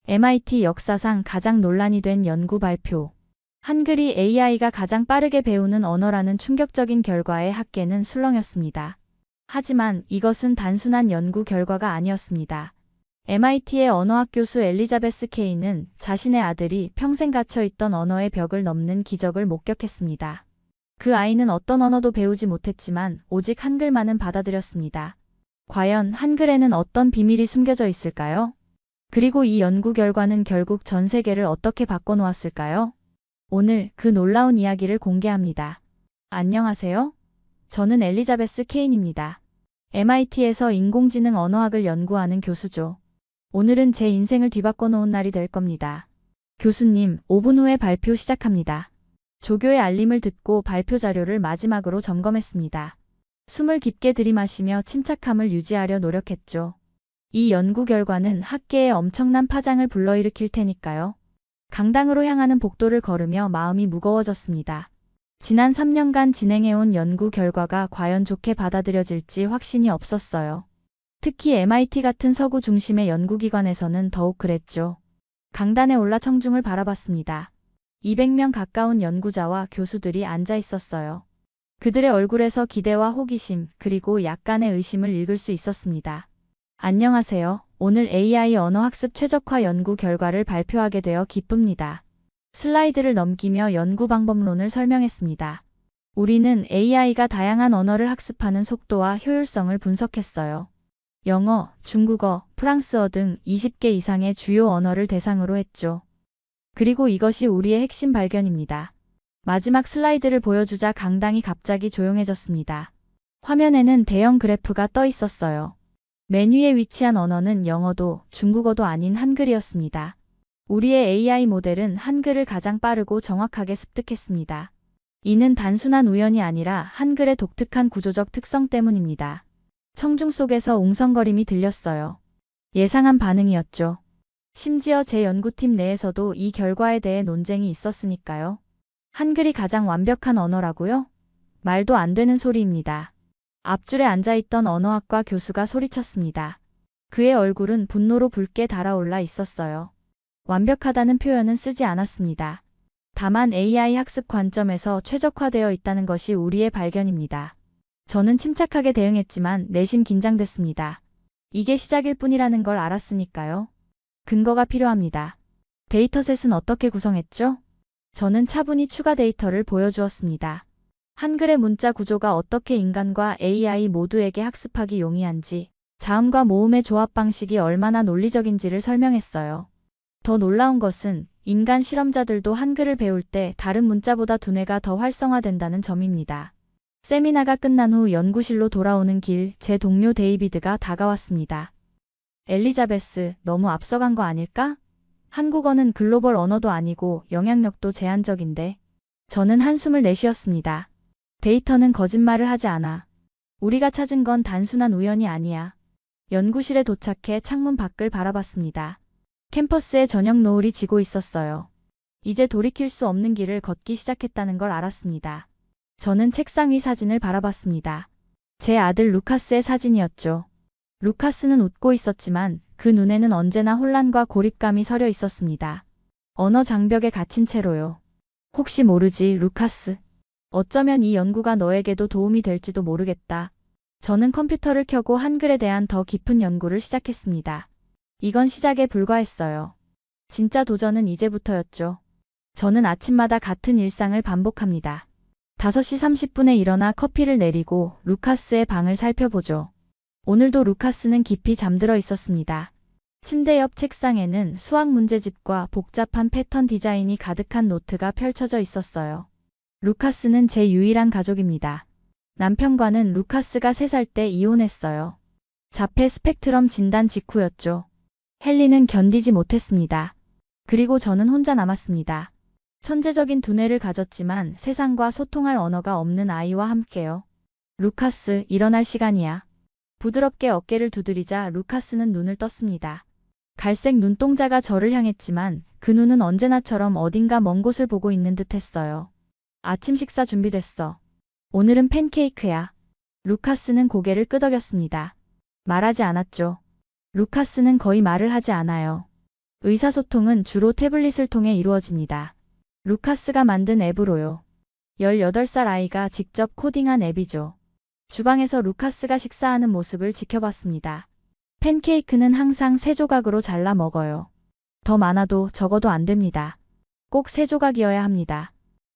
MIT 역사상 가장 논란이 된 연구 발표. 한글이 AI가 가장 빠르게 배우는 언어라는 충격적인 결과에 학계는 술렁였습니다. 하지만 이것은 단순한 연구 결과가 아니었습니다. MIT의 언어학 교수 엘리자베스 케이는 자신의 아들이 평생 갇혀있던 언어의 벽을 넘는 기적을 목격했습니다. 그 아이는 어떤 언어도 배우지 못했지만 오직 한글만은 받아들였습니다. 과연 한글에는 어떤 비밀이 숨겨져 있을까요? 그리고 이 연구 결과는 결국 전 세계를 어떻게 바꿔놓았을까요? 오늘 그 놀라운 이야기를 공개합니다. 안녕하세요. 저는 엘리자베스 케인입니다. MIT에서 인공지능 언어학을 연구하는 교수죠. 오늘은 제 인생을 뒤바꿔 놓은 날이 될 겁니다. 교수님, 5분 후에 발표 시작합니다. 조교의 알림을 듣고 발표 자료를 마지막으로 점검했습니다. 숨을 깊게 들이마시며 침착함을 유지하려 노력했죠. 이 연구 결과는 학계에 엄청난 파장을 불러일으킬 테니까요. 강당으로 향하는 복도를 걸으며 마음이 무거워졌습니다. 지난 3년간 진행해온 연구 결과가 과연 좋게 받아들여질지 확신이 없었어요. 특히 MIT 같은 서구 중심의 연구기관에서는 더욱 그랬죠. 강단에 올라 청중을 바라봤습니다. 200명 가까운 연구자와 교수들이 앉아 있었어요. 그들의 얼굴에서 기대와 호기심, 그리고 약간의 의심을 읽을 수 있었습니다. 안녕하세요. 오늘 AI 언어학습 최적화 연구 결과를 발표하게 되어 기쁩니다. 슬라이드를 넘기며 연구 방법론을 설명했습니다. 우리는 AI가 다양한 언어를 학습하는 속도와 효율성을 분석했어요. 영어, 중국어, 프랑스어 등 20개 이상의 주요 언어를 대상으로 했죠. 그리고 이것이 우리의 핵심 발견입니다. 마지막 슬라이드를 보여주자 강당이 갑자기 조용해졌습니다. 화면에는 대형 그래프가 떠 있었어요. 맨 위에 위치한 언어는 영어도 중국어도 아닌 한글이었습니다. 우리의 AI 모델은 한글을 가장 빠르고 정확하게 습득했습니다. 이는 단순한 우연이 아니라 한글의 독특한 구조적 특성 때문입니다. 청중 속에서 웅성거림이 들렸어요. 예상한 반응이었죠. 심지어 제 연구팀 내에서도 이 결과에 대해 논쟁이 있었으니까요. 한글이 가장 완벽한 언어라고요? 말도 안 되는 소리입니다. 앞줄에 앉아있던 언어학과 교수가 소리쳤습니다. 그의 얼굴은 분노로 붉게 달아올라 있었어요. 완벽하다는 표현은 쓰지 않았습니다. 다만 AI 학습 관점에서 최적화되어 있다는 것이 우리의 발견입니다. 저는 침착하게 대응했지만 내심 긴장됐습니다. 이게 시작일 뿐이라는 걸 알았으니까요. 근거가 필요합니다. 데이터셋은 어떻게 구성했죠? 저는 차분히 추가 데이터를 보여주었습니다. 한글의 문자 구조가 어떻게 인간과 AI 모두에게 학습하기 용이한지, 자음과 모음의 조합 방식이 얼마나 논리적인지를 설명했어요. 더 놀라운 것은 인간 실험자들도 한글을 배울 때 다른 문자보다 두뇌가 더 활성화된다는 점입니다. 세미나가 끝난 후 연구실로 돌아오는 길, 제 동료 데이비드가 다가왔습니다. 엘리자베스, 너무 앞서간 거 아닐까? 한국어는 글로벌 언어도 아니고 영향력도 제한적인데. 저는 한숨을 내쉬었습니다. 데이터는 거짓말을 하지 않아. 우리가 찾은 건 단순한 우연이 아니야. 연구실에 도착해 창문 밖을 바라봤습니다. 캠퍼스에 저녁 노을이 지고 있었어요. 이제 돌이킬 수 없는 길을 걷기 시작했다는 걸 알았습니다. 저는 책상 위 사진을 바라봤습니다. 제 아들 루카스의 사진이었죠. 루카스는 웃고 있었지만 그 눈에는 언제나 혼란과 고립감이 서려 있었습니다. 언어 장벽에 갇힌 채로요. 혹시 모르지, 루카스. 어쩌면 이 연구가 너에게도 도움이 될지도 모르겠다. 저는 컴퓨터를 켜고 한글에 대한 더 깊은 연구를 시작했습니다. 이건 시작에 불과했어요. 진짜 도전은 이제부터였죠. 저는 아침마다 같은 일상을 반복합니다. 5시 30분에 일어나 커피를 내리고 루카스의 방을 살펴보죠. 오늘도 루카스는 깊이 잠들어 있었습니다. 침대 옆 책상에는 수학 문제집과 복잡한 패턴 디자인이 가득한 노트가 펼쳐져 있었어요. 루카스는 제 유일한 가족입니다. 남편과는 루카스가 3살 때 이혼했어요. 자폐 스펙트럼 진단 직후였죠. 헨리는 견디지 못했습니다. 그리고 저는 혼자 남았습니다. 천재적인 두뇌를 가졌지만 세상과 소통할 언어가 없는 아이와 함께요. 루카스, 일어날 시간이야. 부드럽게 어깨를 두드리자 루카스는 눈을 떴습니다. 갈색 눈동자가 저를 향했지만 그 눈은 언제나처럼 어딘가 먼 곳을 보고 있는 듯 했어요. 아침 식사 준비됐어. 오늘은 팬케이크야. 루카스는 고개를 끄덕였습니다. 말하지 않았죠. 루카스는 거의 말을 하지 않아요. 의사소통은 주로 태블릿을 통해 이루어집니다. 루카스가 만든 앱으로요. 18살 아이가 직접 코딩한 앱이죠. 주방에서 루카스가 식사하는 모습을 지켜봤습니다. 팬케이크는 항상 3조각으로 잘라 먹어요. 더 많아도 적어도 안 됩니다. 꼭 3조각이어야 합니다.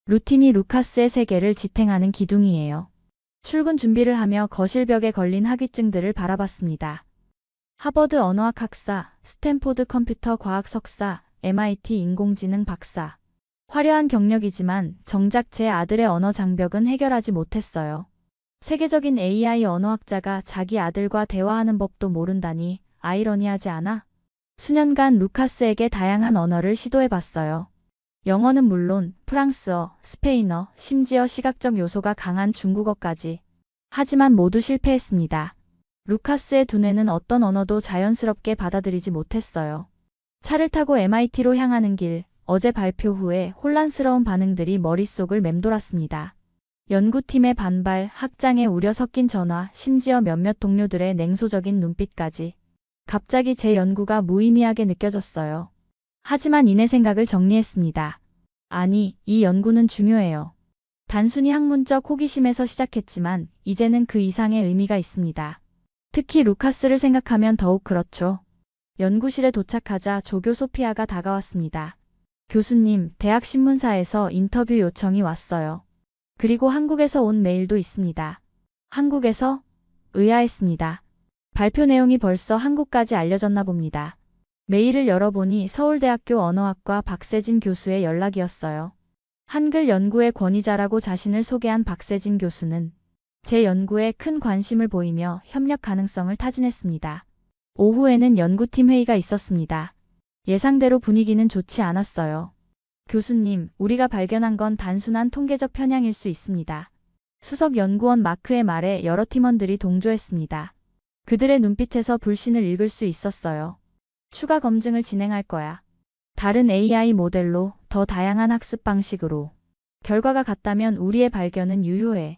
루틴이 루카스의 세계를 지탱하는 기둥이에요. 출근 준비를 하며 거실 벽에 걸린 학위증들을 바라봤습니다. 하버드 언어학 학사, 스탠포드 컴퓨터 과학 석사, MIT 인공지능 박사. 화려한 경력이지만 정작 제 아들의 언어 장벽은 해결하지 못했어요. 세계적인 AI 언어학자가 자기 아들과 대화하는 법도 모른다니 아이러니하지 않아? 수년간 루카스에게 다양한 언어를 시도해봤어요. 영어는 물론 프랑스어, 스페인어, 심지어 시각적 요소가 강한 중국어까지. 하지만 모두 실패했습니다. 루카스의 두뇌는 어떤 언어도 자연스럽게 받아들이지 못했어요. 차를 타고 MIT로 향하는 길, 어제 발표 후에 혼란스러운 반응들이 머릿속을 맴돌았습니다. 연구팀의 반발, 학장의 우려 섞인 전화, 심지어 몇몇 동료들의 냉소적인 눈빛까지. 갑자기 제 연구가 무의미하게 느껴졌어요. 하지만 이내 생각을 정리했습니다. 아니, 이 연구는 중요해요. 단순히 학문적 호기심에서 시작했지만 이제는 그 이상의 의미가 있습니다. 특히 루카스를 생각하면 더욱 그렇죠. 연구실에 도착하자 조교 소피아가 다가왔습니다. 교수님, 대학 신문사에서 인터뷰 요청이 왔어요. 그리고 한국에서 온 메일도 있습니다. 한국에서? 의아했습니다. 발표 내용이 벌써 한국까지 알려졌나 봅니다. 메일을 열어보니 서울대학교 언어학과 박세진 교수의 연락이었어요. 한글 연구의 권위자라고 자신을 소개한 박세진 교수는 제 연구에 큰 관심을 보이며 협력 가능성을 타진했습니다. 오후에는 연구팀 회의가 있었습니다. 예상대로 분위기는 좋지 않았어요. 교수님, 우리가 발견한 건 단순한 통계적 편향일 수 있습니다. 수석 연구원 마크의 말에 여러 팀원들이 동조했습니다. 그들의 눈빛에서 불신을 읽을 수 있었어요. 추가 검증을 진행할 거야. 다른 AI 모델로, 더 다양한 학습 방식으로. 결과가 같다면 우리의 발견은 유효해.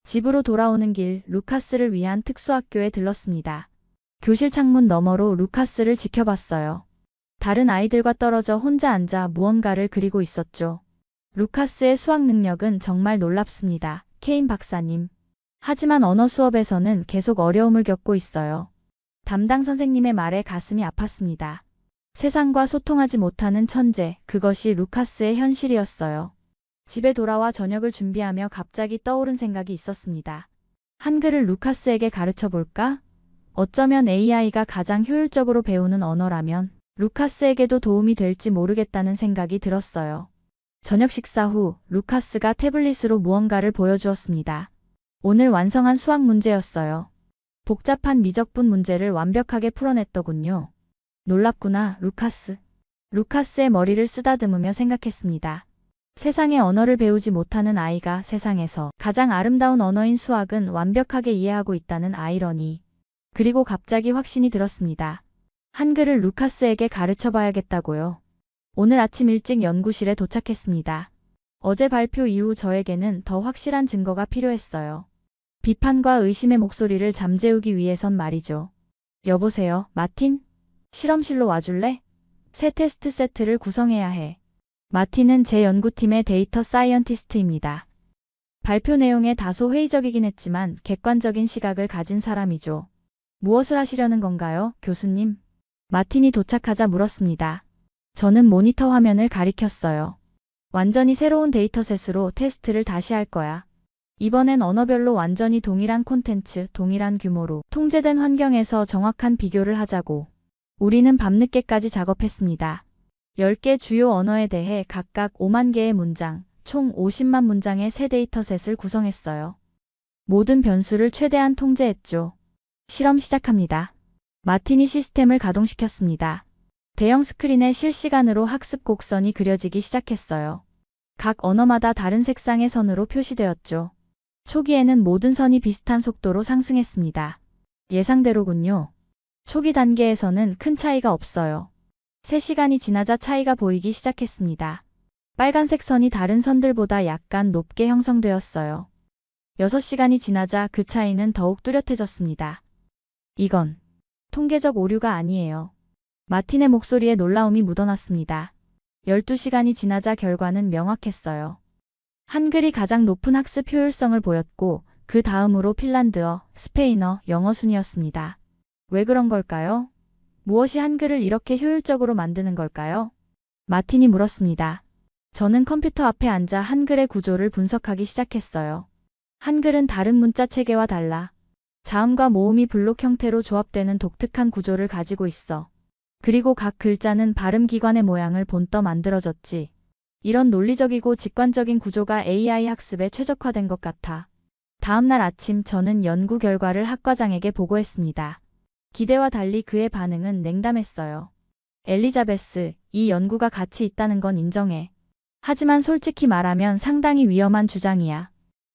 집으로 돌아오는 길, 루카스를 위한 특수학교에 들렀습니다. 교실 창문 너머로 루카스를 지켜봤어요. 다른 아이들과 떨어져 혼자 앉아 무언가를 그리고 있었죠. 루카스의 수학 능력은 정말 놀랍습니다. 케인 박사님. 하지만 언어 수업에서는 계속 어려움을 겪고 있어요. 담당 선생님의 말에 가슴이 아팠습니다. 세상과 소통하지 못하는 천재, 그것이 루카스의 현실이었어요. 집에 돌아와 저녁을 준비하며 갑자기 떠오른 생각이 있었습니다. 한글을 루카스에게 가르쳐 볼까? 어쩌면 AI가 가장 효율적으로 배우는 언어라면 루카스에게도 도움이 될지 모르겠다는 생각이 들었어요. 저녁 식사 후 루카스가 태블릿으로 무언가를 보여주었습니다. 오늘 완성한 수학 문제였어요. 복잡한 미적분 문제를 완벽하게 풀어냈더군요. 놀랍구나, 루카스. 루카스의 머리를 쓰다듬으며 생각했습니다. 세상의 언어를 배우지 못하는 아이가 세상에서 가장 아름다운 언어인 수학은 완벽하게 이해하고 있다는 아이러니. 그리고 갑자기 확신이 들었습니다. 한글을 루카스에게 가르쳐 봐야겠다고요. 오늘 아침 일찍 연구실에 도착했습니다. 어제 발표 이후 저에게는 더 확실한 증거가 필요했어요. 비판과 의심의 목소리를 잠재우기 위해선 말이죠. 여보세요, 마틴? 실험실로 와줄래? 새 테스트 세트를 구성해야 해. 마틴은 제 연구팀의 데이터 사이언티스트입니다. 발표 내용에 다소 회의적이긴 했지만 객관적인 시각을 가진 사람이죠. 무엇을 하시려는 건가요, 교수님? 마틴이 도착하자 물었습니다. 저는 모니터 화면을 가리켰어요. 완전히 새로운 데이터셋으로 테스트를 다시 할 거야. 이번엔 언어별로 완전히 동일한 콘텐츠, 동일한 규모로 통제된 환경에서 정확한 비교를 하자고. 우리는 밤늦게까지 작업했습니다. 10개 주요 언어에 대해 각각 5만 개의 문장, 총 50만 문장의 새 데이터셋을 구성했어요. 모든 변수를 최대한 통제했죠. 실험 시작합니다. 마틴이 시스템을 가동시켰습니다. 대형 스크린에 실시간으로 학습 곡선이 그려지기 시작했어요. 각 언어마다 다른 색상의 선으로 표시되었죠. 초기에는 모든 선이 비슷한 속도로 상승했습니다. 예상대로군요. 초기 단계에서는 큰 차이가 없어요. 3시간이 지나자 차이가 보이기 시작했습니다. 빨간색 선이 다른 선들보다 약간 높게 형성되었어요. 6시간이 지나자 그 차이는 더욱 뚜렷해졌습니다. 이건 통계적 오류가 아니에요. 마틴의 목소리에 놀라움이 묻어났습니다. 12시간이 지나자 결과는 명확했어요. 한글이 가장 높은 학습 효율성을 보였고 그 다음으로 핀란드어, 스페인어, 영어 순이었습니다. 왜 그런 걸까요? 무엇이 한글을 이렇게 효율적으로 만드는 걸까요? 마틴이 물었습니다. 저는 컴퓨터 앞에 앉아 한글의 구조를 분석하기 시작했어요. 한글은 다른 문자 체계와 달라 자음과 모음이 블록 형태로 조합되는 독특한 구조를 가지고 있어. 그리고 각 글자는 발음 기관의 모양을 본떠 만들어졌지. 이런 논리적이고 직관적인 구조가 AI 학습에 최적화된 것 같아. 다음 날 아침 저는 연구 결과를 학과장에게 보고했습니다. 기대와 달리 그의 반응은 냉담했어요. 엘리자베스, 이 연구가 가치 있다는 건 인정해. 하지만 솔직히 말하면 상당히 위험한 주장이야.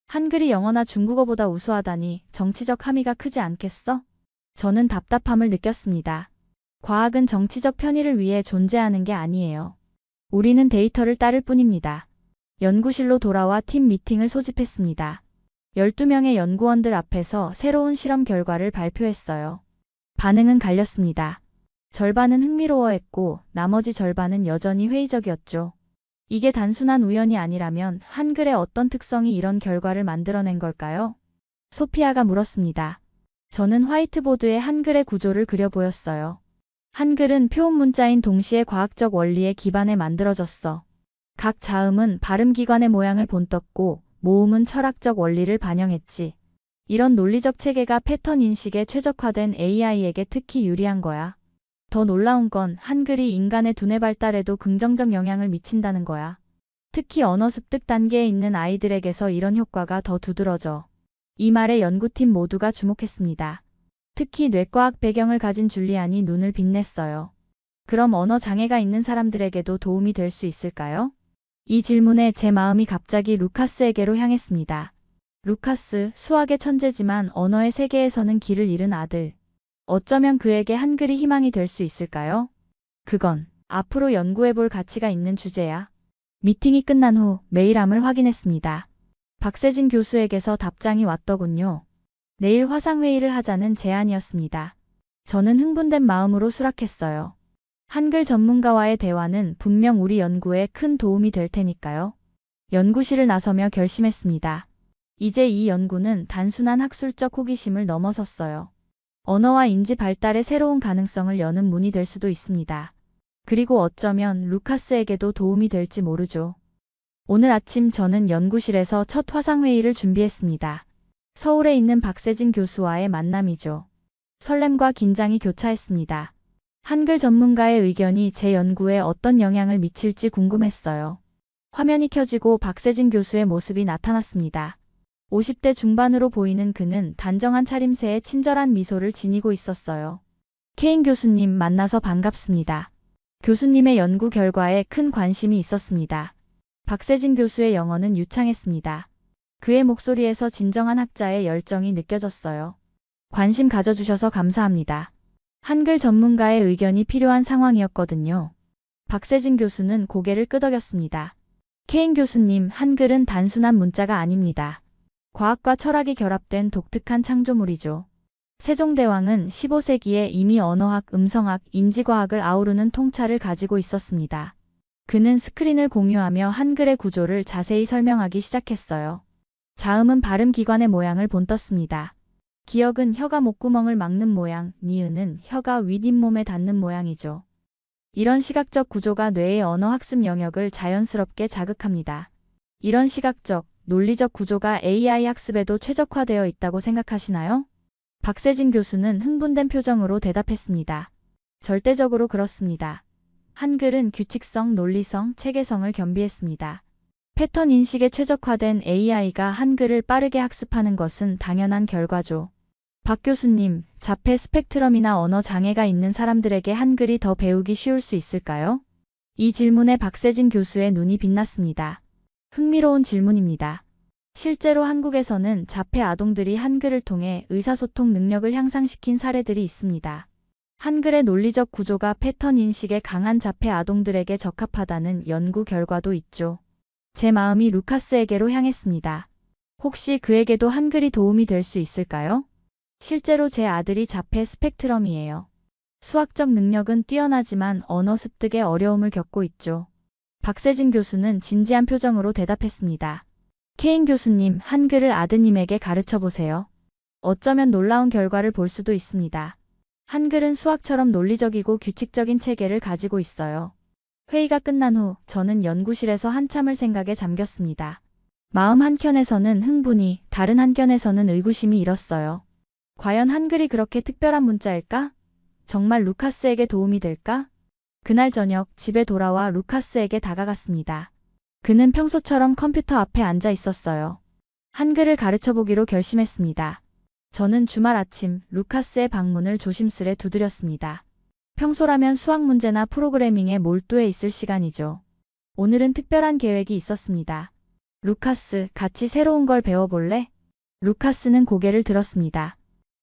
한글이 영어나 중국어보다 우수하다니 정치적 함의가 크지 않겠어? 저는 답답함을 느꼈습니다. 과학은 정치적 편의를 위해 존재하는 게 아니에요. 우리는 데이터를 따를 뿐입니다. 연구실로 돌아와 팀 미팅을 소집했습니다. 12명의 연구원들 앞에서 새로운 실험 결과를 발표했어요. 반응은 갈렸습니다. 절반은 흥미로워했고 나머지 절반은 여전히 회의적이었죠. 이게 단순한 우연이 아니라면 한글의 어떤 특성이 이런 결과를 만들어낸 걸까요? 소피아가 물었습니다. 저는 화이트보드에 한글의 구조를 그려 보였어요. 한글은 표음 문자인 동시에 과학적 원리에 기반해 만들어졌어. 각 자음은 발음 기관의 모양을 본떴고 모음은 철학적 원리를 반영했지. 이런 논리적 체계가 패턴 인식에 최적화된 AI에게 특히 유리한 거야. 더 놀라운 건 한글이 인간의 두뇌 발달에도 긍정적 영향을 미친다는 거야. 특히 언어 습득 단계에 있는 아이들에게서 이런 효과가 더 두드러져. 이 말에 연구팀 모두가 주목했습니다. 특히 뇌과학 배경을 가진 줄리안이 눈을 빛냈어요. 그럼 언어 장애가 있는 사람들에게도 도움이 될 수 있을까요? 이 질문에 제 마음이 갑자기 루카스에게로 향했습니다. 루카스, 수학의 천재지만 언어의 세계에서는 길을 잃은 아들. 어쩌면 그에게 한글이 희망이 될 수 있을까요? 그건 앞으로 연구해볼 가치가 있는 주제야. 미팅이 끝난 후 메일함을 확인했습니다. 박세진 교수에게서 답장이 왔더군요. 내일 화상회의를 하자는 제안이었습니다. 저는 흥분된 마음으로 수락했어요. 한글 전문가와의 대화는 분명 우리 연구에 큰 도움이 될 테니까요. 연구실을 나서며 결심했습니다. 이제 이 연구는 단순한 학술적 호기심을 넘어섰어요. 언어와 인지 발달의 새로운 가능성을 여는 문이 될 수도 있습니다. 그리고 어쩌면 루카스에게도 도움이 될지 모르죠. 오늘 아침 저는 연구실에서 첫 화상회의를 준비했습니다. 서울에 있는 박세진 교수와의 만남이죠. 설렘과 긴장이 교차했습니다. 한글 전문가의 의견이 제 연구에 어떤 영향을 미칠지 궁금했어요. 화면이 켜지고 박세진 교수의 모습이 나타났습니다. 50대 중반으로 보이는 그는 단정한 차림새에 친절한 미소를 지니고 있었어요. 케인 교수님 만나서 반갑습니다. 교수님의 연구 결과에 큰 관심이 있었습니다. 박세진 교수의 영어는 유창했습니다. 그의 목소리에서 진정한 학자의 열정이 느껴졌어요. 관심 가져주셔서 감사합니다. 한글 전문가의 의견이 필요한 상황이었거든요. 박세진 교수는 고개를 끄덕였습니다. 케인 교수님, 한글은 단순한 문자가 아닙니다. 과학과 철학이 결합된 독특한 창조물이죠. 세종대왕은 15세기에 이미 언어학, 음성학, 인지과학을 아우르는 통찰을 가지고 있었습니다. 그는 스크린을 공유하며 한글의 구조를 자세히 설명하기 시작했어요. 자음은 발음 기관의 모양을 본떴습니다. 기역은 혀가 목구멍을 막는 모양, 니은은 혀가 윗잇몸에 닿는 모양이죠. 이런 시각적 구조가 뇌의 언어 학습 영역을 자연스럽게 자극합니다. 이런 시각적, 논리적 구조가 AI 학습에도 최적화되어 있다고 생각하시나요? 박세진 교수는 흥분된 표정으로 대답했습니다. 절대적으로 그렇습니다. 한글은 규칙성, 논리성, 체계성을 겸비했습니다. 패턴 인식에 최적화된 AI가 한글을 빠르게 학습하는 것은 당연한 결과죠. 박 교수님, 자폐 스펙트럼이나 언어 장애가 있는 사람들에게 한글이 더 배우기 쉬울 수 있을까요? 이 질문에 박세진 교수의 눈이 빛났습니다. 흥미로운 질문입니다. 실제로 한국에서는 자폐 아동들이 한글을 통해 의사소통 능력을 향상시킨 사례들이 있습니다. 한글의 논리적 구조가 패턴 인식에 강한 자폐 아동들에게 적합하다는 연구 결과도 있죠. 제 마음이 루카스에게로 향했습니다. 혹시 그에게도 한글이 도움이 될 수 있을까요? 실제로 제 아들이 자폐 스펙트럼이에요. 수학적 능력은 뛰어나지만 언어 습득에 어려움을 겪고 있죠. 박세진 교수는 진지한 표정으로 대답했습니다. 케인 교수님, 한글을 아드님에게 가르쳐 보세요. 어쩌면 놀라운 결과를 볼 수도 있습니다. 한글은 수학처럼 논리적이고 규칙적인 체계를 가지고 있어요. 회의가 끝난 후 저는 연구실에서 한참을 생각에 잠겼습니다. 마음 한켠에서는 흥분이, 다른 한켠에서는 의구심이 일었어요. 과연 한글이 그렇게 특별한 문자일까? 정말 루카스에게 도움이 될까? 그날 저녁 집에 돌아와 루카스에게 다가갔습니다. 그는 평소처럼 컴퓨터 앞에 앉아 있었어요. 한글을 가르쳐 보기로 결심했습니다. 저는 주말 아침 루카스의 방문을 조심스레 두드렸습니다. 평소라면 수학 문제나 프로그래밍에 몰두해 있을 시간이죠. 오늘은 특별한 계획이 있었습니다. 루카스, 같이 새로운 걸 배워볼래? 루카스는 고개를 들었습니다.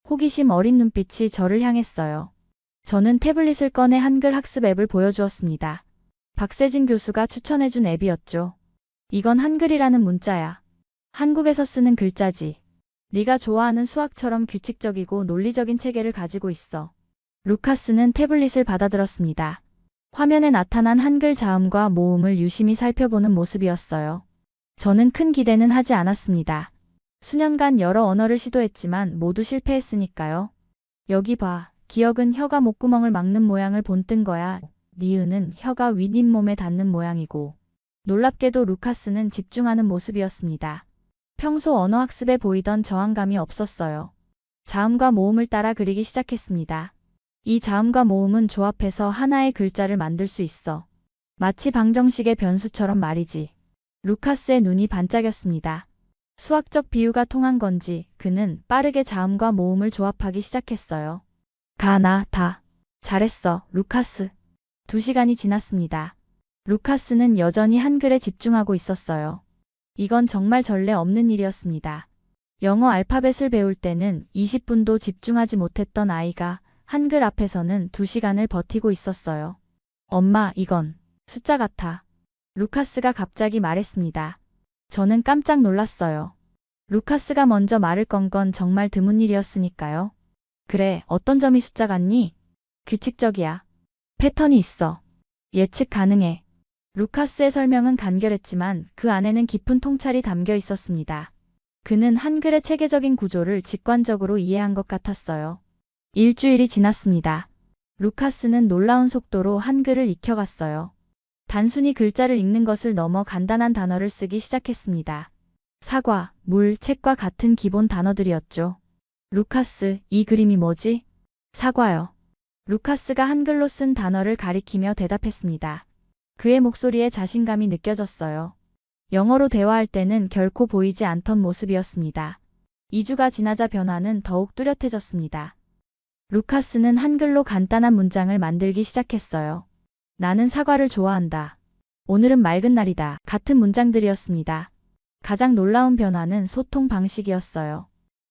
호기심 어린 눈빛이 저를 향했어요. 저는 태블릿을 꺼내 한글 학습 앱을 보여주었습니다. 박세진 교수가 추천해준 앱이었죠. 이건 한글이라는 문자야. 한국에서 쓰는 글자지. 네가 좋아하는 수학처럼 규칙적이고 논리적인 체계를 가지고 있어. 루카스는 태블릿을 받아들었습니다. 화면에 나타난 한글 자음과 모음을 유심히 살펴보는 모습이었어요. 저는 큰 기대는 하지 않았습니다. 수년간 여러 언어를 시도했지만 모두 실패했으니까요. 여기 봐. 기억은 혀가 목구멍을 막는 모양을 본뜬 거야. 니은은 혀가 윗잇몸에 닿는 모양이고. 놀랍게도 루카스는 집중하는 모습이었습니다. 평소 언어 학습에 보이던 저항감이 없었어요. 자음과 모음을 따라 그리기 시작했습니다. 이 자음과 모음은 조합해서 하나의 글자를 만들 수 있어. 마치 방정식의 변수처럼 말이지. 루카스의 눈이 반짝였습니다. 수학적 비유가 통한 건지 그는 빠르게 자음과 모음을 조합하기 시작했어요. 가, 나, 다. 잘했어, 루카스. 2시간이 지났습니다. 루카스는 여전히 한글에 집중하고 있었어요. 이건 정말 전례 없는 일이었습니다. 영어 알파벳을 배울 때는 20분도 집중하지 못했던 아이가 한글 앞에서는 2시간을 버티고 있었어요. 엄마, 이건 숫자 같아. 루카스가 갑자기 말했습니다. 저는 깜짝 놀랐어요. 루카스가 먼저 말을 건 건 정말 드문 일이었으니까요. 그래, 어떤 점이 숫자 같니? 규칙적이야. 패턴이 있어. 예측 가능해. 루카스의 설명은 간결했지만 그 안에는 깊은 통찰이 담겨 있었습니다. 그는 한글의 체계적인 구조를 직관적으로 이해한 것 같았어요. 일주일이 지났습니다. 루카스는 놀라운 속도로 한글을 익혀갔어요. 단순히 글자를 읽는 것을 넘어 간단한 단어를 쓰기 시작했습니다. 사과, 물, 책과 같은 기본 단어들이었죠. 루카스, 이 그림이 뭐지? 사과요. 루카스가 한글로 쓴 단어를 가리키며 대답했습니다. 그의 목소리에 자신감이 느껴졌어요. 영어로 대화할 때는 결코 보이지 않던 모습이었습니다. 2주가 지나자 변화는 더욱 뚜렷해졌습니다. 루카스는 한글로 간단한 문장을 만들기 시작했어요. 나는 사과를 좋아한다. 오늘은 맑은 날이다. 같은 문장들이었습니다. 가장 놀라운 변화는 소통 방식이었어요.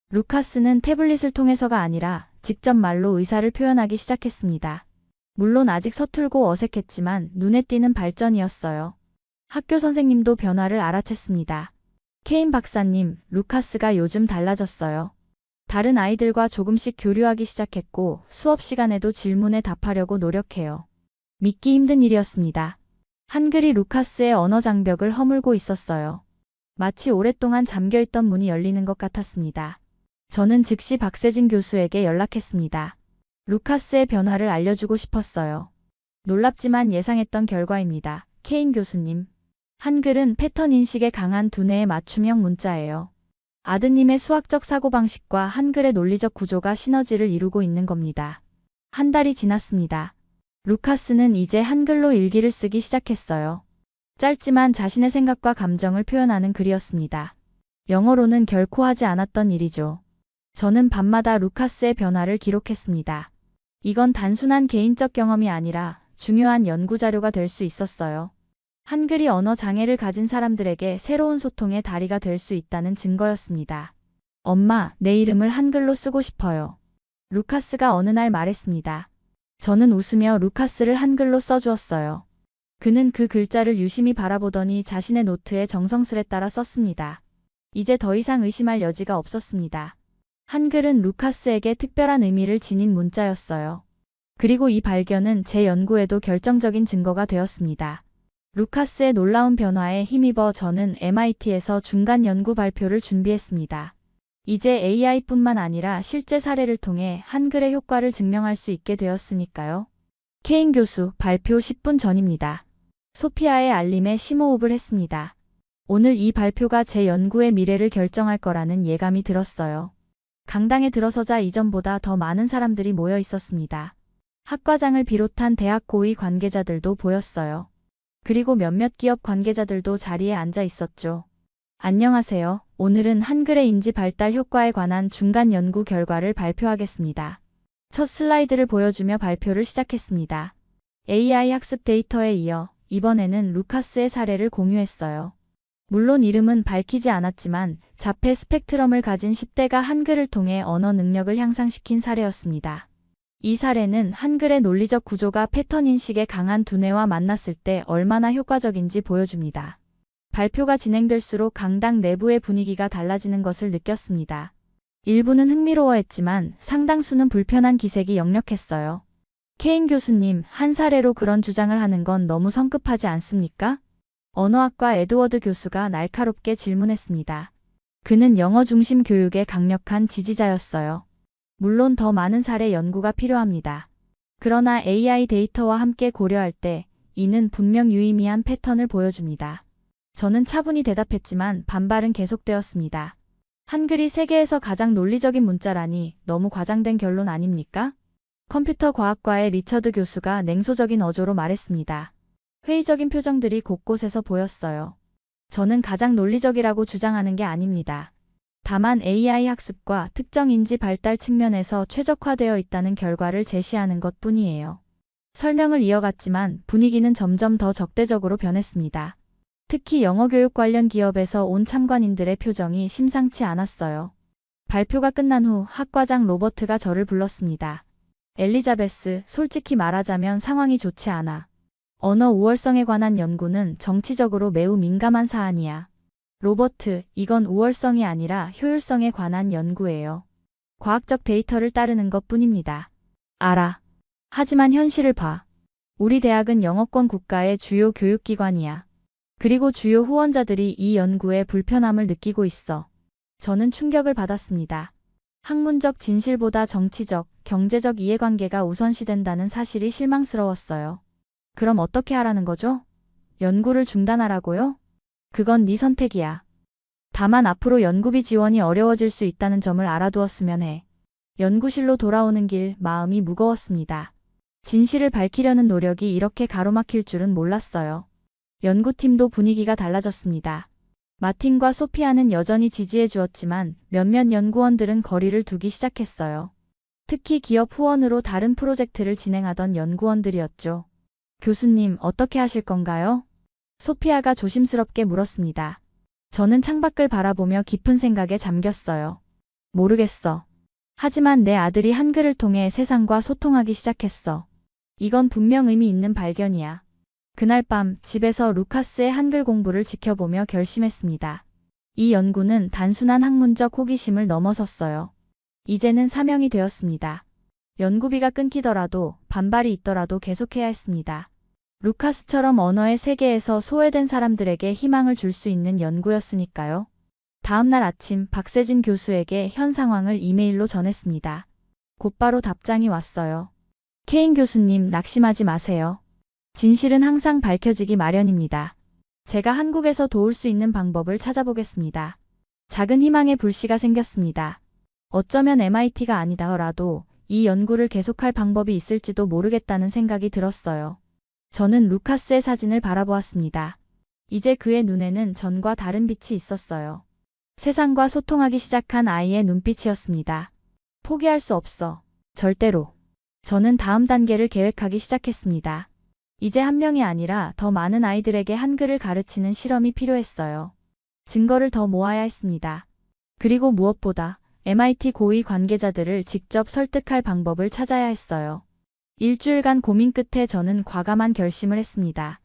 루카스는 태블릿을 통해서가 아니라 직접 말로 의사를 표현하기 시작했습니다. 물론 아직 서툴고 어색했지만 눈에 띄는 발전이었어요. 학교 선생님도 변화를 알아챘습니다. 케인 박사님, 루카스가 요즘 달라졌어요. 다른 아이들과 조금씩 교류하기 시작했고 수업 시간에도 질문에 답하려고 노력해요. 믿기 힘든 일이었습니다. 한글이 루카스의 언어 장벽을 허물고 있었어요. 마치 오랫동안 잠겨있던 문이 열리는 것 같았습니다. 저는 즉시 박세진 교수에게 연락했습니다. 루카스의 변화를 알려주고 싶었어요. 놀랍지만 예상했던 결과입니다. 케인 교수님. 한글은 패턴 인식에 강한 두뇌의 맞춤형 문자예요. 아드님의 수학적 사고방식과 한글의 논리적 구조가 시너지를 이루고 있는 겁니다. 한 달이 지났습니다. 루카스는 이제 한글로 일기를 쓰기 시작했어요. 짧지만 자신의 생각과 감정을 표현하는 글이었습니다. 영어로는 결코 하지 않았던 일이죠. 저는 밤마다 루카스의 변화를 기록했습니다. 이건 단순한 개인적 경험이 아니라 중요한 연구 자료가 될 수 있었어요. 한글이 언어 장애를 가진 사람들에게 새로운 소통의 다리가 될 수 있다는 증거였습니다. 엄마, 내 이름을 한글로 쓰고 싶어요. 루카스가 어느 날 말했습니다. 저는 웃으며 루카스를 한글로 써주었어요. 그는 그 글자를 유심히 바라보더니 자신의 노트에 정성스레 따라 썼습니다. 이제 더 이상 의심할 여지가 없었습니다. 한글은 루카스에게 특별한 의미를 지닌 문자였어요. 그리고 이 발견은 제 연구에도 결정적인 증거가 되었습니다. 루카스의 놀라운 변화에 힘입어 저는 MIT에서 중간 연구 발표를 준비했습니다. 이제 AI뿐만 아니라 실제 사례를 통해 한글의 효과를 증명할 수 있게 되었으니까요. 케인 교수 발표 10분 전입니다. 소피아의 알림에 심호흡을 했습니다. 오늘 이 발표가 제 연구의 미래를 결정할 거라는 예감이 들었어요. 강당에 들어서자 이전보다 더 많은 사람들이 모여 있었습니다. 학과장을 비롯한 대학 고위 관계자들도 보였어요. 그리고 몇몇 기업 관계자들도 자리에 앉아 있었죠. 안녕하세요. 오늘은 한글의 인지 발달 효과에 관한 중간 연구 결과를 발표하겠습니다. 첫 슬라이드를 보여주며 발표를 시작했습니다. AI 학습 데이터에 이어 이번에는 루카스의 사례를 공유했어요. 물론 이름은 밝히지 않았지만 자폐 스펙트럼을 가진 10대가 한글을 통해 언어 능력을 향상시킨 사례였습니다. 이 사례는 한글의 논리적 구조가 패턴 인식의 강한 두뇌와 만났을 때 얼마나 효과적인지 보여줍니다. 발표가 진행될수록 강당 내부의 분위기가 달라지는 것을 느꼈습니다. 일부는 흥미로워했지만 상당수는 불편한 기색이 역력했어요. 케인 교수님, 한 사례로 그런 주장을 하는 건 너무 성급하지 않습니까? 언어학과 에드워드 교수가 날카롭게 질문했습니다. 그는 영어 중심 교육의 강력한 지지자였어요. 물론 더 많은 사례 연구가 필요합니다. 그러나 AI 데이터와 함께 고려할 때 이는 분명 유의미한 패턴을 보여줍니다. 저는 차분히 대답했지만 반발은 계속되었습니다. 한글이 세계에서 가장 논리적인 문자라니 너무 과장된 결론 아닙니까? 컴퓨터 과학과의 리처드 교수가 냉소적인 어조로 말했습니다. 회의적인 표정들이 곳곳에서 보였어요. 저는 가장 논리적이라고 주장하는 게 아닙니다. 다만 AI 학습과 특정 인지 발달 측면에서 최적화되어 있다는 결과를 제시하는 것 뿐이에요. 설명을 이어갔지만 분위기는 점점 더 적대적으로 변했습니다. 특히 영어 교육 관련 기업에서 온 참관인들의 표정이 심상치 않았어요. 발표가 끝난 후 학과장 로버트가 저를 불렀습니다. 엘리자베스, 솔직히 말하자면 상황이 좋지 않아. 언어 우월성에 관한 연구는 정치적으로 매우 민감한 사안이야. 로버트, 이건 우월성이 아니라 효율성에 관한 연구예요. 과학적 데이터를 따르는 것 뿐입니다. 알아. 하지만 현실을 봐. 우리 대학은 영어권 국가의 주요 교육기관이야. 그리고 주요 후원자들이 이 연구에 불편함을 느끼고 있어. 저는 충격을 받았습니다. 학문적 진실보다 정치적, 경제적 이해관계가 우선시된다는 사실이 실망스러웠어요. 그럼 어떻게 하라는 거죠? 연구를 중단하라고요? 그건 네 선택이야. 다만 앞으로 연구비 지원이 어려워질 수 있다는 점을 알아두었으면 해. 연구실로 돌아오는 길 마음이 무거웠습니다. 진실을 밝히려는 노력이 이렇게 가로막힐 줄은 몰랐어요. 연구팀도 분위기가 달라졌습니다. 마틴과 소피아는 여전히 지지해 주었지만 몇몇 연구원들은 거리를 두기 시작했어요. 특히 기업 후원으로 다른 프로젝트를 진행하던 연구원들이었죠. 교수님, 어떻게 하실 건가요? 소피아가 조심스럽게 물었습니다. 저는 창밖을 바라보며 깊은 생각에 잠겼어요. 모르겠어. 하지만 내 아들이 한글을 통해 세상과 소통하기 시작했어. 이건 분명 의미 있는 발견이야. 그날 밤 집에서 루카스의 한글 공부를 지켜보며 결심했습니다. 이 연구는 단순한 학문적 호기심을 넘어섰어요. 이제는 사명이 되었습니다. 연구비가 끊기더라도 반발이 있더라도 계속해야 했습니다. 루카스처럼 언어의 세계에서 소외된 사람들에게 희망을 줄 수 있는 연구였으니까요. 다음 날 아침 박세진 교수에게 현 상황을 이메일로 전했습니다. 곧바로 답장이 왔어요. 케인 교수님, 낙심하지 마세요. 진실은 항상 밝혀지기 마련입니다. 제가 한국에서 도울 수 있는 방법을 찾아보겠습니다. 작은 희망의 불씨가 생겼습니다. 어쩌면 MIT가 아니더라도 이 연구를 계속할 방법이 있을지도 모르겠다는 생각이 들었어요. 저는 루카스의 사진을 바라보았습니다. 이제 그의 눈에는 전과 다른 빛이 있었어요. 세상과 소통하기 시작한 아이의 눈빛이었습니다. 포기할 수 없어. 절대로. 저는 다음 단계를 계획하기 시작했습니다. 이제 한 명이 아니라 더 많은 아이들에게 한글을 가르치는 실험이 필요했어요. 증거를 더 모아야 했습니다. 그리고 무엇보다 MIT 고위 관계자들을 직접 설득할 방법을 찾아야 했어요. 일주일간 고민 끝에 저는 과감한 결심을 했습니다.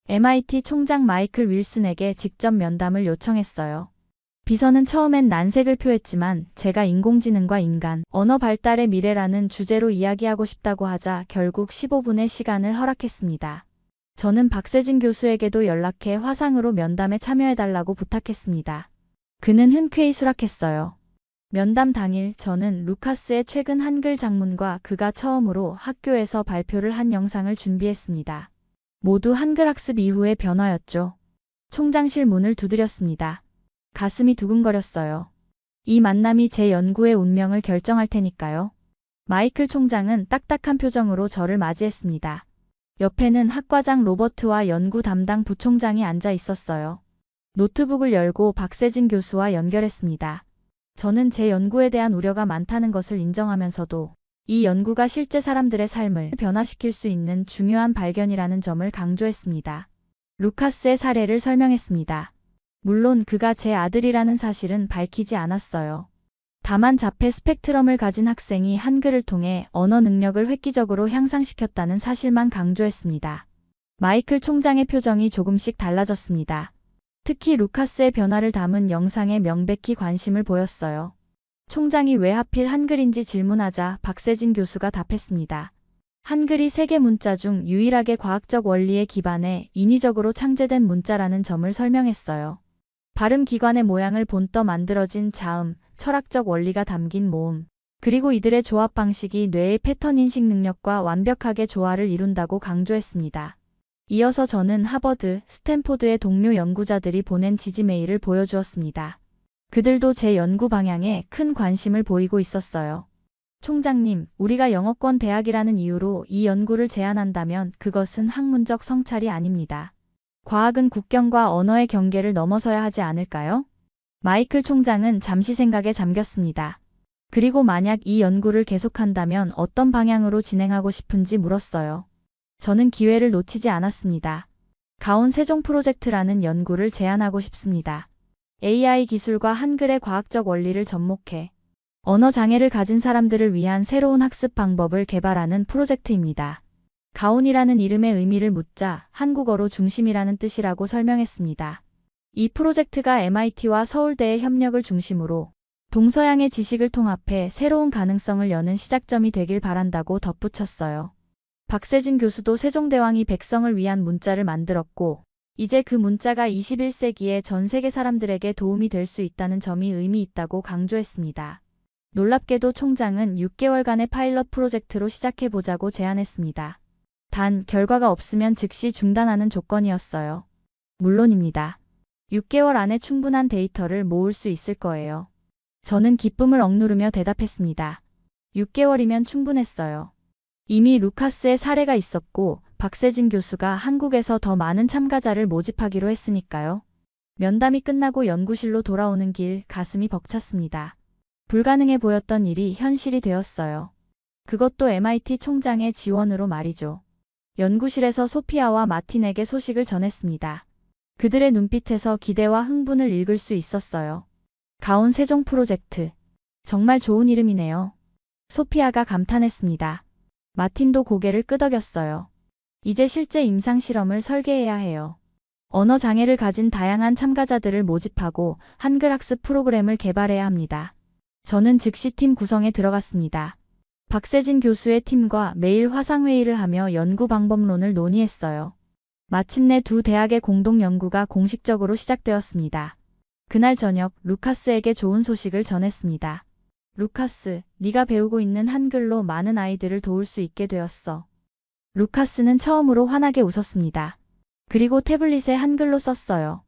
MIT 총장 마이클 윌슨에게 직접 면담을 요청했어요. 비서는 처음엔 난색을 표했지만 제가 인공지능과 인간, 언어 발달의 미래라는 주제로 이야기하고 싶다고 하자 결국 15분의 시간을 허락했습니다. 저는 박세진 교수에게도 연락해 화상으로 면담에 참여해달라고 부탁했습니다. 그는 흔쾌히 수락했어요. 면담 당일 저는 루카스의 최근 한글 작문과 그가 처음으로 학교에서 발표를 한 영상을 준비했습니다. 모두 한글 학습 이후의 변화였죠. 총장실 문을 두드렸습니다. 가슴이 두근거렸어요. 이 만남이 제 연구의 운명을 결정할 테니까요. 마이클 총장은 딱딱한 표정으로 저를 맞이했습니다. 옆에는 학과장 로버트와 연구 담당 부총장이 앉아 있었어요. 노트북을 열고 박세진 교수와 연결했습니다. 저는 제 연구에 대한 우려가 많다는 것을 인정하면서도 이 연구가 실제 사람들의 삶을 변화시킬 수 있는 중요한 발견이라는 점을 강조했습니다. 루카스의 사례를 설명했습니다. 물론 그가 제 아들이라는 사실은 밝히지 않았어요. 다만 자폐 스펙트럼을 가진 학생이 한글을 통해 언어 능력을 획기적으로 향상시켰다는 사실만 강조했습니다. 마이클 총장의 표정이 조금씩 달라졌습니다. 특히 루카스의 변화를 담은 영상에 명백히 관심을 보였어요. 총장이 왜 하필 한글인지 질문하자 박세진 교수가 답했습니다. 한글이 세계 문자 중 유일하게 과학적 원리에 기반해 인위적으로 창제된 문자라는 점을 설명했어요. 발음 기관의 모양을 본떠 만들어진 자음, 철학적 원리가 담긴 모음, 그리고 이들의 조합 방식이 뇌의 패턴 인식 능력과 완벽하게 조화를 이룬다고 강조했습니다. 이어서 저는 하버드, 스탠포드의 동료 연구자들이 보낸 지지 메일을 보여주었습니다. 그들도 제 연구 방향에 큰 관심을 보이고 있었어요. 총장님, 우리가 영어권 대학이라는 이유로 이 연구를 제안한다면 그것은 학문적 성찰이 아닙니다. 과학은 국경과 언어의 경계를 넘어서야 하지 않을까요? 마이클 총장은 잠시 생각에 잠겼습니다. 그리고 만약 이 연구를 계속한다면 어떤 방향으로 진행하고 싶은지 물었어요. 저는 기회를 놓치지 않았습니다. 가온 세종 프로젝트라는 연구를 제안하고 싶습니다. AI 기술과 한글의 과학적 원리를 접목해 언어 장애를 가진 사람들을 위한 새로운 학습 방법을 개발하는 프로젝트입니다. 가온이라는 이름의 의미를 묻자 한국어로 중심이라는 뜻이라고 설명했습니다. 이 프로젝트가 MIT와 서울대의 협력을 중심으로 동서양의 지식을 통합해 새로운 가능성을 여는 시작점이 되길 바란다고 덧붙였어요. 박세진 교수도 세종대왕이 백성을 위한 문자를 만들었고 이제 그 문자가 21세기에 전 세계 사람들에게 도움이 될 수 있다는 점이 의미 있다고 강조했습니다. 놀랍게도 총장은 6개월간의 파일럿 프로젝트로 시작해보자고 제안했습니다. 단 결과가 없으면 즉시 중단하는 조건이었어요. 물론입니다. 6개월 안에 충분한 데이터를 모을 수 있을 거예요. 저는 기쁨을 억누르며 대답했습니다. 6개월이면 충분했어요. 이미 루카스의 사례가 있었고 박세진 교수가 한국에서 더 많은 참가자를 모집하기로 했으니까요. 면담이 끝나고 연구실로 돌아오는 길 가슴이 벅찼습니다. 불가능해 보였던 일이 현실이 되었어요. 그것도 MIT 총장의 지원으로 말이죠. 연구실에서 소피아와 마틴에게 소식을 전했습니다. 그들의 눈빛에서 기대와 흥분을 읽을 수 있었어요. 가온 세종 프로젝트. 정말 좋은 이름이네요. 소피아가 감탄했습니다. 마틴도 고개를 끄덕였어요. 이제 실제 임상 실험을 설계해야 해요. 언어 장애를 가진 다양한 참가자들을 모집하고 한글 학습 프로그램을 개발해야 합니다. 저는 즉시 팀 구성에 들어갔습니다. 박세진 교수의 팀과 매일 화상회의를 하며 연구 방법론을 논의했어요. 마침내 두 대학의 공동 연구가 공식적으로 시작되었습니다. 그날 저녁 루카스에게 좋은 소식을 전했습니다. 루카스, 네가 배우고 있는 한글로 많은 아이들을 도울 수 있게 되었어. 루카스는 처음으로 환하게 웃었습니다. 그리고 태블릿에 한글로 썼어요.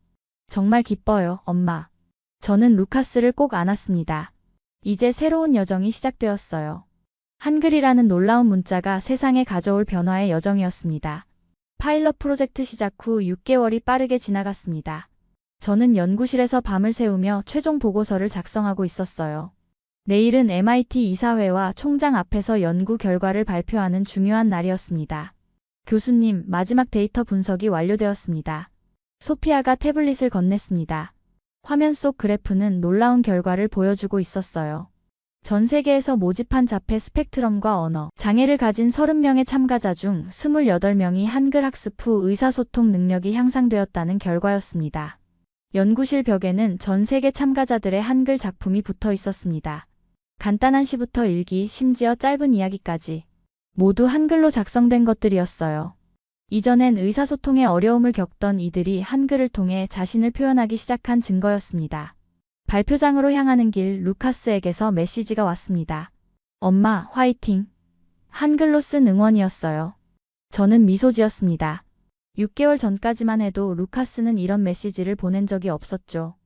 정말 기뻐요, 엄마. 저는 루카스를 꼭 안았습니다. 이제 새로운 여정이 시작되었어요. 한글이라는 놀라운 문자가 세상에 가져올 변화의 여정이었습니다. 파일럿 프로젝트 시작 후 6개월이 빠르게 지나갔습니다. 저는 연구실에서 밤을 새우며 최종 보고서를 작성하고 있었어요. 내일은 MIT 이사회와 총장 앞에서 연구 결과를 발표하는 중요한 날이었습니다. 교수님, 마지막 데이터 분석이 완료되었습니다. 소피아가 태블릿을 건넸습니다. 화면 속 그래프는 놀라운 결과를 보여주고 있었어요. 전 세계에서 모집한 자폐 스펙트럼과 언어 장애를 가진 30명의 참가자 중 28명이 한글 학습 후 의사소통 능력이 향상되었다는 결과였습니다. 연구실 벽에는 전 세계 참가자들의 한글 작품이 붙어 있었습니다. 간단한 시부터 일기, 심지어 짧은 이야기까지 모두 한글로 작성된 것들이었어요. 이전엔 의사소통에 어려움을 겪던 이들이 한글을 통해 자신을 표현하기 시작한 증거였습니다. 발표장으로 향하는 길, 루카스에게서 메시지가 왔습니다. 엄마, 화이팅! 한글로 쓴 응원이었어요. 저는 미소 지었습니다. 6개월 전까지만 해도 루카스는 이런 메시지를 보낸 적이 없었죠.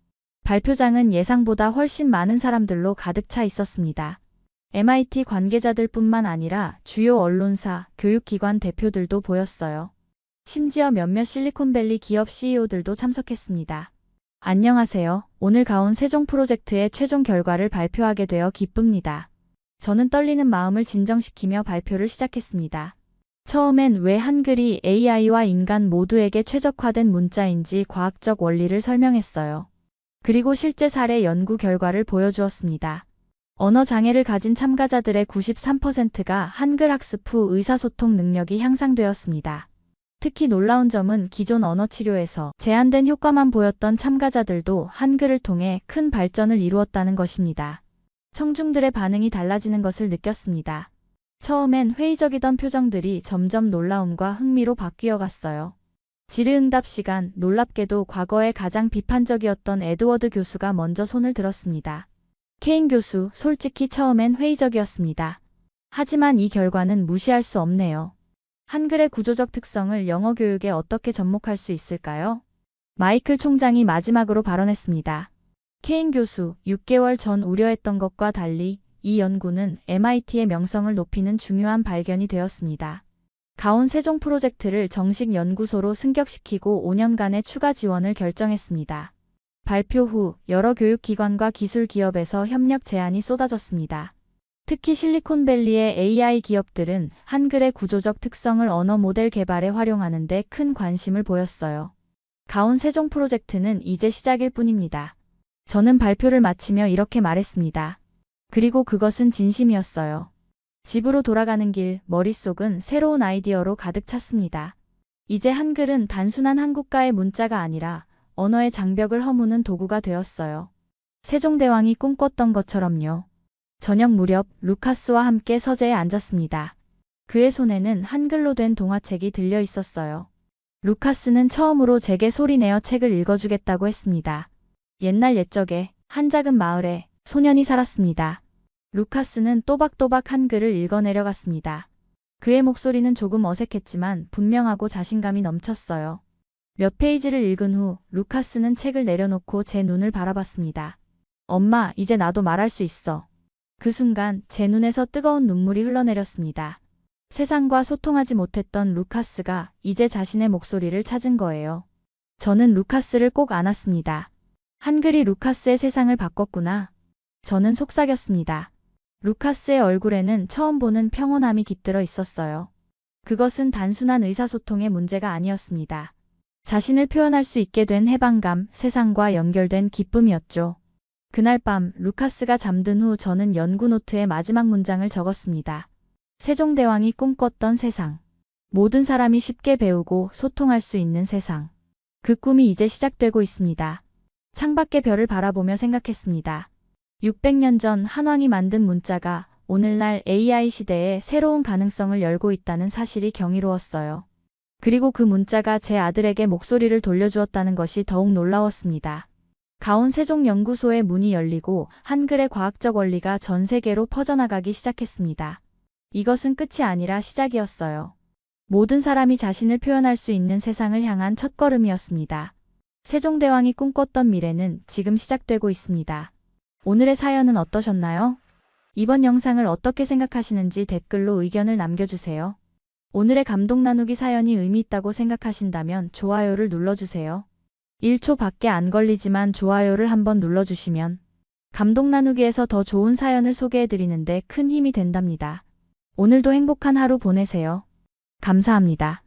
발표장은 예상보다 훨씬 많은 사람들로 가득 차 있었습니다. MIT 관계자들뿐만 아니라 주요 언론사, 교육기관 대표들도 보였어요. 심지어 몇몇 실리콘밸리 기업 CEO들도 참석했습니다. 안녕하세요. 오늘 가온 세종 프로젝트의 최종 결과를 발표하게 되어 기쁩니다. 저는 떨리는 마음을 진정시키며 발표를 시작했습니다. 처음엔 왜 한글이 AI와 인간 모두에게 최적화된 문자인지 과학적 원리를 설명했어요. 그리고 실제 사례 연구 결과를 보여주었습니다. 언어 장애를 가진 참가자들의 93%가 한글 학습 후 의사소통 능력이 향상되었습니다. 특히 놀라운 점은 기존 언어 치료에서 제한된 효과만 보였던 참가자들도 한글을 통해 큰 발전을 이루었다는 것입니다. 청중들의 반응이 달라지는 것을 느꼈습니다. 처음엔 회의적이던 표정들이 점점 놀라움과 흥미로 바뀌어 갔어요. 질의응답 시간, 놀랍게도 과거에 가장 비판적이었던 에드워드 교수가 먼저 손을 들었습니다. 케인 교수, 솔직히 처음엔 회의적이었습니다. 하지만 이 결과는 무시할 수 없네요. 한글의 구조적 특성을 영어 교육에 어떻게 접목할 수 있을까요? 마이클 총장이 마지막으로 발언했습니다. 케인 교수, 6개월 전 우려했던 것과 달리 이 연구는 MIT의 명성을 높이는 중요한 발견이 되었습니다. 가온 세종 프로젝트를 정식 연구소로 승격시키고 5년간의 추가 지원을 결정했습니다. 발표 후 여러 교육기관과 기술 기업에서 협력 제안이 쏟아졌습니다. 특히 실리콘밸리의 AI 기업들은 한글의 구조적 특성을 언어 모델 개발에 활용하는 데 큰 관심을 보였어요. 가온 세종 프로젝트는 이제 시작일 뿐입니다. 저는 발표를 마치며 이렇게 말했습니다. 그리고 그것은 진심이었어요. 집으로 돌아가는 길, 머릿속은 새로운 아이디어로 가득 찼습니다. 이제 한글은 단순한 한국가의 문자가 아니라 언어의 장벽을 허무는 도구가 되었어요. 세종대왕이 꿈꿨던 것처럼요. 저녁 무렵 루카스와 함께 서재에 앉았습니다. 그의 손에는 한글로 된 동화책이 들려 있었어요. 루카스는 처음으로 제게 소리내어 책을 읽어주겠다고 했습니다. 옛날 옛적에 한 작은 마을에 소년이 살았습니다. 루카스는 또박또박 한글을 읽어내려갔습니다. 그의 목소리는 조금 어색했지만 분명하고 자신감이 넘쳤어요. 몇 페이지를 읽은 후 루카스는 책을 내려놓고 제 눈을 바라봤습니다. 엄마, 이제 나도 말할 수 있어. 그 순간 제 눈에서 뜨거운 눈물이 흘러내렸습니다. 세상과 소통하지 못했던 루카스가 이제 자신의 목소리를 찾은 거예요. 저는 루카스를 꼭 안았습니다. 한글이 루카스의 세상을 바꿨구나. 저는 속삭였습니다. 루카스의 얼굴에는 처음 보는 평온함이 깃들어 있었어요. 그것은 단순한 의사소통의 문제가 아니었습니다. 자신을 표현할 수 있게 된 해방감, 세상과 연결된 기쁨이었죠. 그날 밤 루카스가 잠든 후 저는 연구 노트에 마지막 문장을 적었습니다. 세종대왕이 꿈꿨던 세상. 모든 사람이 쉽게 배우고 소통할 수 있는 세상. 그 꿈이 이제 시작되고 있습니다. 창밖의 별을 바라보며 생각했습니다. 600년 전 한왕이 만든 문자가 오늘날 AI 시대에 새로운 가능성을 열고 있다는 사실이 경이로웠어요. 그리고 그 문자가 제 아들에게 목소리를 돌려주었다는 것이 더욱 놀라웠습니다. 가온 세종연구소의 문이 열리고 한글의 과학적 원리가 전 세계로 퍼져나가기 시작했습니다. 이것은 끝이 아니라 시작이었어요. 모든 사람이 자신을 표현할 수 있는 세상을 향한 첫걸음이었습니다. 세종대왕이 꿈꿨던 미래는 지금 시작되고 있습니다. 오늘의 사연은 어떠셨나요? 이번 영상을 어떻게 생각하시는지 댓글로 의견을 남겨주세요. 오늘의 감동 나누기 사연이 의미 있다고 생각하신다면 좋아요를 눌러주세요. 1초밖에 안 걸리지만 좋아요를 한번 눌러주시면 감동 나누기에서 더 좋은 사연을 소개해드리는데 큰 힘이 된답니다. 오늘도 행복한 하루 보내세요. 감사합니다.